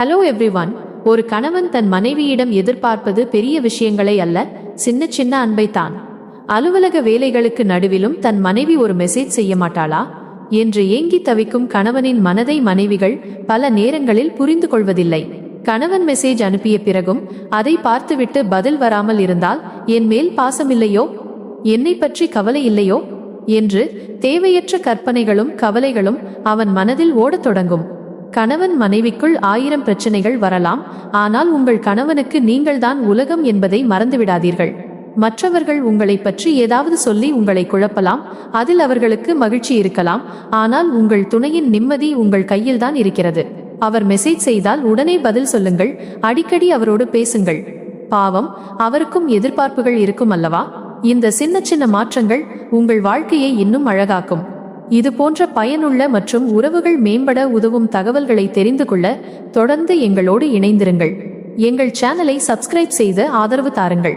Hello everyone. ஒரு கணவன் தன் மனைவியிடம் எதிர்பார்ப்பது பெரிய விஷயங்களை அல்ல, சின்ன சின்ன அன்பைத்தான். அலுவலக வேலைகளுக்கு நடுவிலும் தன் மனைவி ஒரு மெசேஜ் செய்ய மாட்டாளா என்று ஏங்கி தவிக்கும் கணவனின் மனதை மனைவிகள் பல நேரங்களில் புரிந்து கொள்வதில்லை. கணவன் மெசேஜ் அனுப்பிய பிறகும் அதை பார்த்துவிட்டு பதில் வராமல் இருந்தால் என் மேல் பாசமில்லையோ, என்னை பற்றி கவலை இல்லையோ என்று தேவையற்ற கற்பனைகளும் கவலைகளும் அவன் மனதில் ஓடத் தொடங்கும். கணவன் மனைவிக்குள் 1000 பிரச்சனைகள் வரலாம், ஆனால் உங்கள் கணவனுக்கு நீங்கள்தான் உலகம் என்பதை மறந்துவிடாதீர்கள். மற்றவர்கள் உங்களை பற்றி ஏதாவது சொல்லி உங்களை குழப்பலாம், அதில் அவர்களுக்கு மகிழ்ச்சி இருக்கலாம், ஆனால் உங்கள் துணையின் நிம்மதி உங்கள் கையில்தான் இருக்கிறது. அவர் மெசேஜ் செய்தால் உடனே பதில் சொல்லுங்கள், அடிக்கடி அவரோடு பேசுங்கள். பாவம், அவருக்கும் எதிர்பார்ப்புகள் இருக்கும் அல்லவா? இந்த சின்ன சின்ன மாற்றங்கள் உங்கள் வாழ்க்கையை இன்னும் அழகாக்கும். இது போன்ற பயனுள்ள மற்றும் உறவுகள் மேம்பட உதவும் தகவல்களை தெரிந்து கொள்ள தொடர்ந்து எங்களோடு இணைந்திருங்கள். எங்கள் சேனலை சப்ஸ்கிரைப் செய்து ஆதரவு தாருங்கள்.